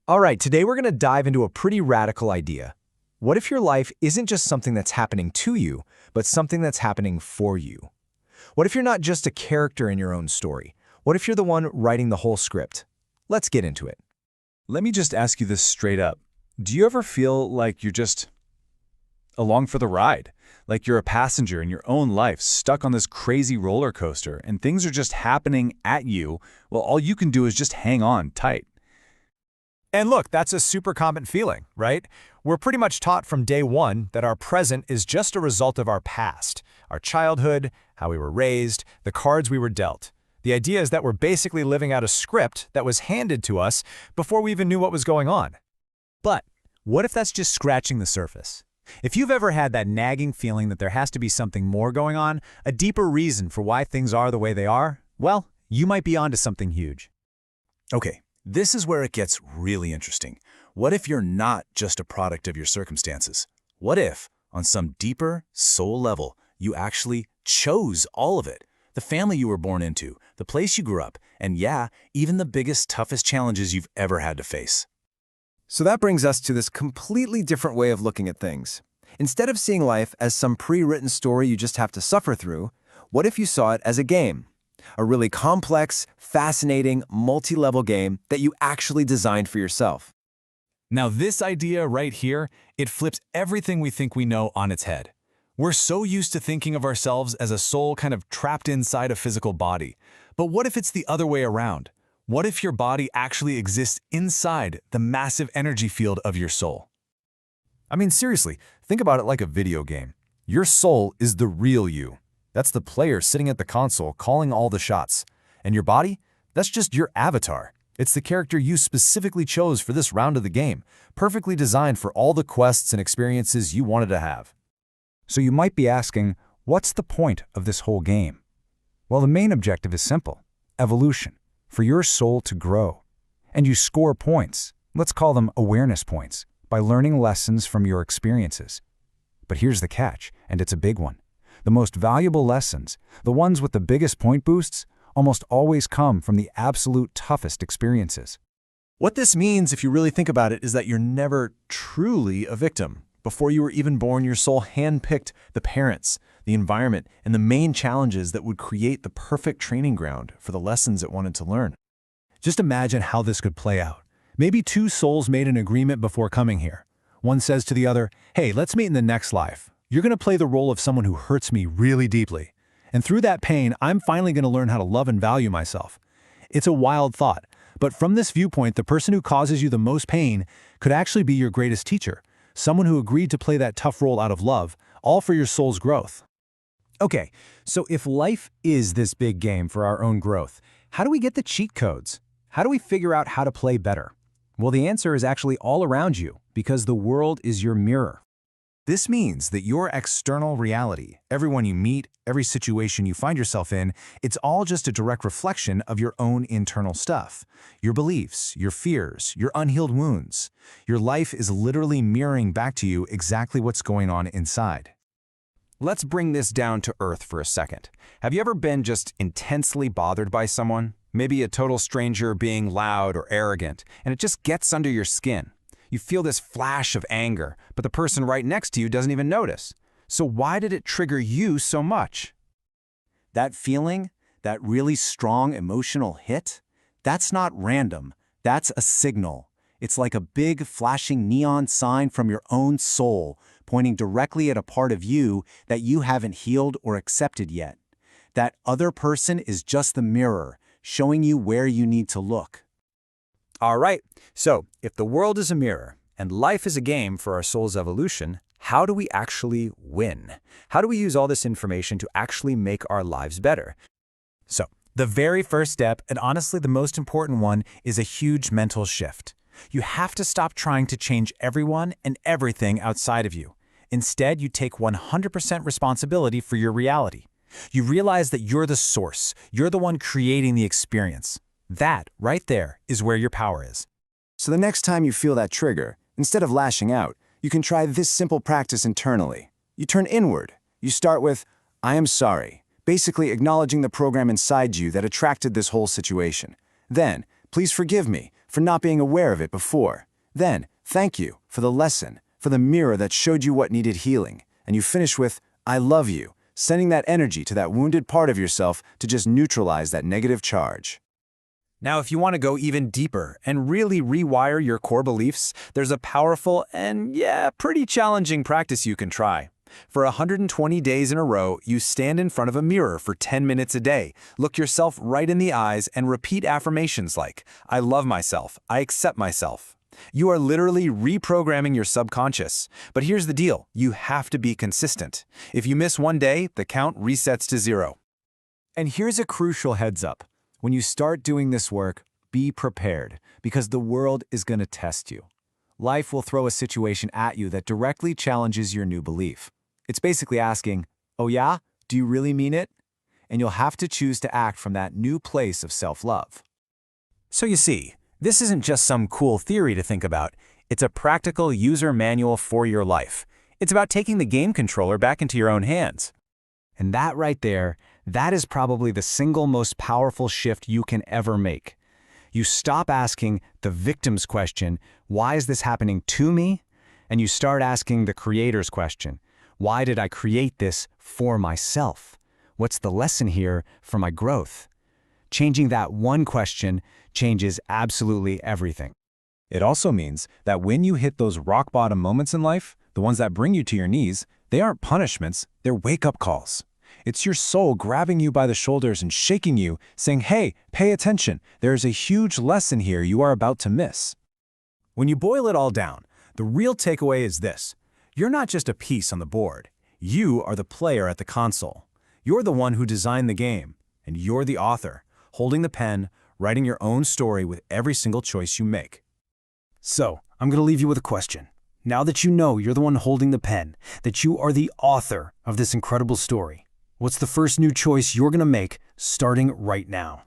All right, today we're going to dive into a pretty radical idea. What if your life isn't just something that's happening to you, but something that's happening for you? What if you're not just a character in your own story? What if you're the one writing the whole script? Let's get into it. Let me just ask you this straight up. Do you ever feel like you're just along for the ride? Like you're a passenger in your own life, stuck on this crazy roller coaster, and things are just happening at you, well, all you can do is just hang on tight. And look, that's a super common feeling, right? We're pretty much taught from day one that our present is just a result of our past, our childhood, how we were raised, the cards we were dealt. The idea is that we're basically living out a script that was handed to us before we even knew what was going on. But what if that's just scratching the surface? If you've ever had that nagging feeling that there has to be something more going on, a deeper reason for why things are the way they are, well, you might be onto something huge. Okay, this is where it gets really interesting. What if you're not just a product of your circumstances? What if, on some deeper soul level, you actually chose all of it? The family you were born into, the place you grew up, and yeah, even the biggest, toughest challenges you've ever had to face. So that brings us to this completely different way of looking at things. Instead of seeing life as some pre-written story you just have to suffer through, what if you saw it as a game? A really complex, fascinating, multi-level game that you actually designed for yourself. Now this idea right here, it flips everything we think we know on its head. We're so used to thinking of ourselves as a soul kind of trapped inside a physical body. But what if it's the other way around? What if your body actually exists inside the massive energy field of your soul? I mean, seriously, think about it like a video game. Your soul is the real you. That's the player sitting at the console calling all the shots. And your body? That's just your avatar. It's the character you specifically chose for this round of the game, perfectly designed for all the quests and experiences you wanted to have. So you might be asking, what's the point of this whole game? Well, the main objective is simple: evolution, for your soul to grow. And you score points, let's call them awareness points, by learning lessons from your experiences. But here's the catch, and it's a big one. The most valuable lessons, the ones with the biggest point boosts, almost always come from the absolute toughest experiences. What this means, if you really think about it, is that you're never truly a victim. Before you were even born, your soul handpicked the parents, the environment, and the main challenges that would create the perfect training ground for the lessons it wanted to learn. Just imagine how this could play out. Maybe two souls made an agreement before coming here. One says to the other, hey, let's meet in the next life. You're going to play the role of someone who hurts me really deeply. And through that pain, I'm finally going to learn how to love and value myself. It's a wild thought, but from this viewpoint, the person who causes you the most pain could actually be your greatest teacher, someone who agreed to play that tough role out of love, all for your soul's growth. Okay, so if life is this big game for our own growth, how do we get the cheat codes? How do we figure out how to play better? Well, the answer is actually all around you, because the world is your mirror. This means that your external reality, everyone you meet, every situation you find yourself in, it's all just a direct reflection of your own internal stuff. Your beliefs, your fears, your unhealed wounds. Your life is literally mirroring back to you exactly what's going on inside. Let's bring this down to earth for a second. Have you ever been just intensely bothered by someone? Maybe a total stranger being loud or arrogant, and it just gets under your skin. You feel this flash of anger, but the person right next to you doesn't even notice. So why did it trigger you so much? That feeling, that really strong emotional hit, that's not random. That's a signal. It's like a big flashing neon sign from your own soul, pointing directly at a part of you that you haven't healed or accepted yet. That other person is just the mirror, showing you where you need to look. All right, so if the world is a mirror and life is a game for our soul's evolution, how do we actually win? How do we use all this information to actually make our lives better? So, the very first step, and honestly the most important one, is a huge mental shift. You have to stop trying to change everyone and everything outside of you. Instead, you take 100% responsibility for your reality. You realize that you're the source. You're the one creating the experience. That, right there, is where your power is. So the next time you feel that trigger, instead of lashing out, you can try this simple practice internally. You turn inward. You start with, I am sorry, basically acknowledging the program inside you that attracted this whole situation. Then, please forgive me for not being aware of it before. Then, thank you for the lesson, for the mirror that showed you what needed healing. And you finish with, I love you, sending that energy to that wounded part of yourself to just neutralize that negative charge. Now, if you want to go even deeper and really rewire your core beliefs, there's a powerful and, pretty challenging practice you can try. For 120 days in a row, you stand in front of a mirror for 10 minutes a day, look yourself right in the eyes, and repeat affirmations like, I love myself, I accept myself. You are literally reprogramming your subconscious. But here's the deal, you have to be consistent. If you miss one day, the count resets to 0. And here's a crucial heads up. When you start doing this work, be prepared, because the world is going to test you. Life will throw a situation at you that directly challenges your new belief. It's basically asking, oh yeah, do you really mean it? And you'll have to choose to act from that new place of self-love. So you see, this isn't just some cool theory to think about. It's a practical user manual for your life. It's about taking the game controller back into your own hands. And that right there, that is probably the single most powerful shift you can ever make. You stop asking the victim's question, why is this happening to me? And you start asking the creator's question, why did I create this for myself? What's the lesson here for my growth? Changing that one question changes absolutely everything. It also means that when you hit those rock-bottom moments in life, the ones that bring you to your knees, they aren't punishments, they're wake-up calls. It's your soul grabbing you by the shoulders and shaking you, saying, hey, pay attention, there's a huge lesson here you are about to miss. When you boil it all down, the real takeaway is this. You're not just a piece on the board. You are the player at the console. You're the one who designed the game, and you're the author, holding the pen, writing your own story with every single choice you make. So, I'm going to leave you with a question. Now that you know you're the one holding the pen, that you are the author of this incredible story, what's the first new choice you're going to make starting right now?